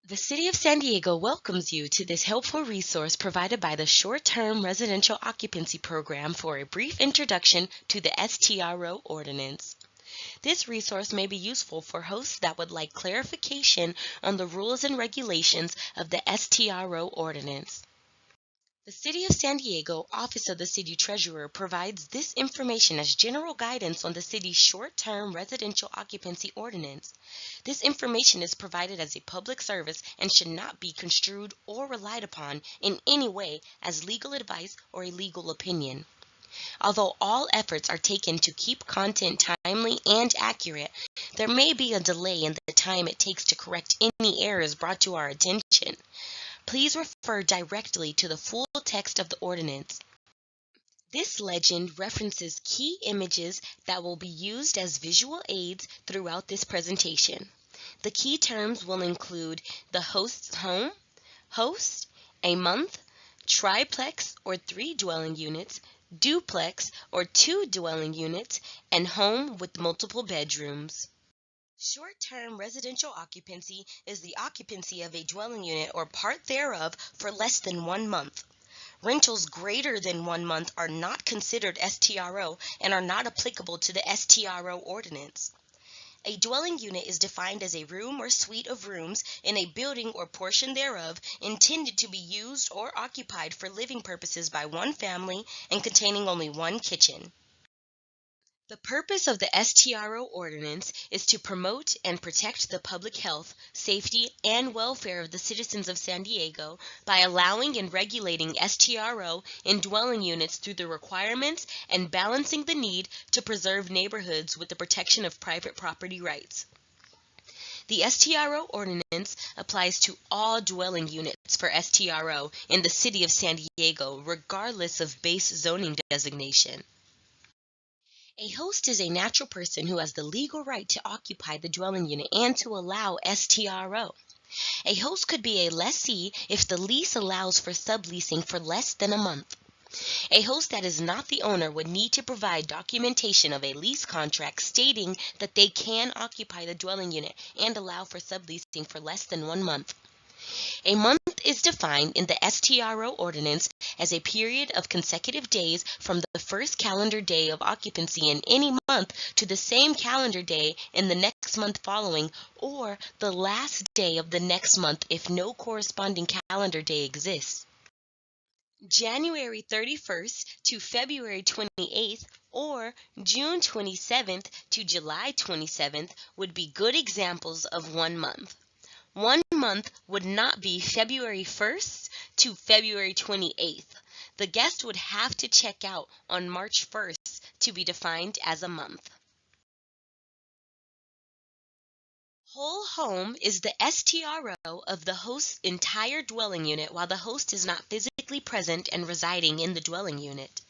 The City of San Diego welcomes you to this helpful resource provided by the Short-Term Residential Occupancy Program for a brief introduction to the STRO Ordinance. This resource may be useful for hosts that would like clarification on the rules and regulations of the STRO Ordinance. The City of San Diego Office of the City Treasurer provides this information as general guidance on the city's short-term residential occupancy ordinance. This information is provided as a public service and should not be construed or relied upon in any way as legal advice or a legal opinion. Although all efforts are taken to keep content timely and accurate, there may be a delay in the time it takes to correct any errors brought to our attention. Please refer directly to the full text of the ordinance. This legend references key images that will be used as visual aids throughout this presentation. The key terms will include the host's home, host, a month, triplex or 3 dwelling units, duplex or 2 dwelling units, and home with multiple bedrooms. Short-term residential occupancy is the occupancy of a dwelling unit or part thereof for less than 1 month. Rentals greater than 1 month are not considered STRO and are not applicable to the STRO ordinance. A dwelling unit is defined as a room or suite of rooms in a building or portion thereof intended to be used or occupied for living purposes by one family and containing only one kitchen. The purpose of the STRO ordinance is to promote and protect the public health, safety, and welfare of the citizens of San Diego by allowing and regulating STRO in dwelling units through the requirements and balancing the need to preserve neighborhoods with the protection of private property rights. The STRO ordinance applies to all dwelling units for STRO in the City of San Diego, regardless of base zoning designation. A host is a natural person who has the legal right to occupy the dwelling unit and to allow STRO. A host could be a lessee if the lease allows for subleasing for less than a month. A host that is not the owner would need to provide documentation of a lease contract stating that they can occupy the dwelling unit and allow for subleasing for less than 1 month. A month is defined in the STRO ordinance as a period of consecutive days from the first calendar day of occupancy in any month to the same calendar day in the next month following, or the last day of the next month if no corresponding calendar day exists. January 31st to February 28th or June 27th to July 27th would be good examples of 1 month. 1 month would not be February 1st to February 28th. The guest would have to check out on March 1st to be defined as a month. Whole home is the STRO of the host's entire dwelling unit while the host is not physically present and residing in the dwelling unit.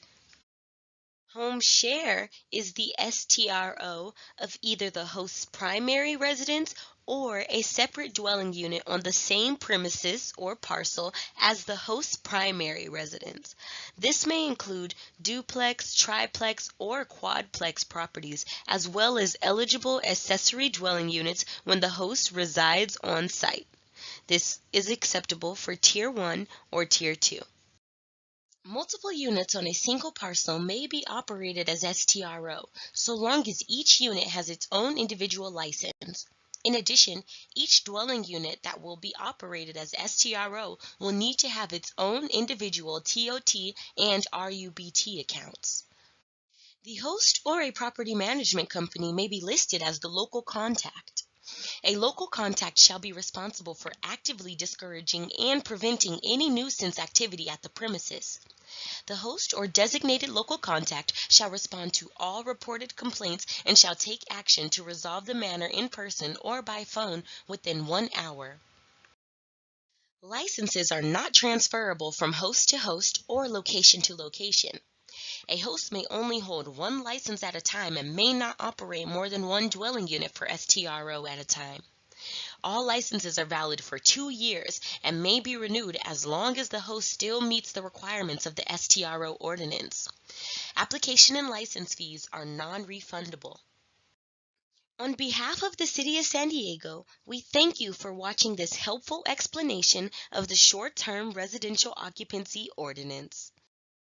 Home share is the STRO of either the host's primary residence or a separate dwelling unit on the same premises or parcel as the host's primary residence. This may include duplex, triplex, or quadplex properties, as well as eligible accessory dwelling units when the host resides on site. This is acceptable for Tier 1 or Tier 2. Multiple units on a single parcel may be operated as STRO, so long as each unit has its own individual license. In addition, each dwelling unit that will be operated as STRO will need to have its own individual TOT and RUBT accounts. The host or a property management company may be listed as the local contact. A local contact shall be responsible for actively discouraging and preventing any nuisance activity at the premises. The host or designated local contact shall respond to all reported complaints and shall take action to resolve the matter in person or by phone within 1 hour. Licenses are not transferable from host to host or location to location. A host may only hold 1 license at a time and may not operate more than 1 dwelling unit per STRO at a time. All licenses are valid for 2 years and may be renewed as long as the host still meets the requirements of the STRO ordinance. Application and license fees are non-refundable. On behalf of the City of San Diego, we thank you for watching this helpful explanation of the Short-Term Residential Occupancy Ordinance.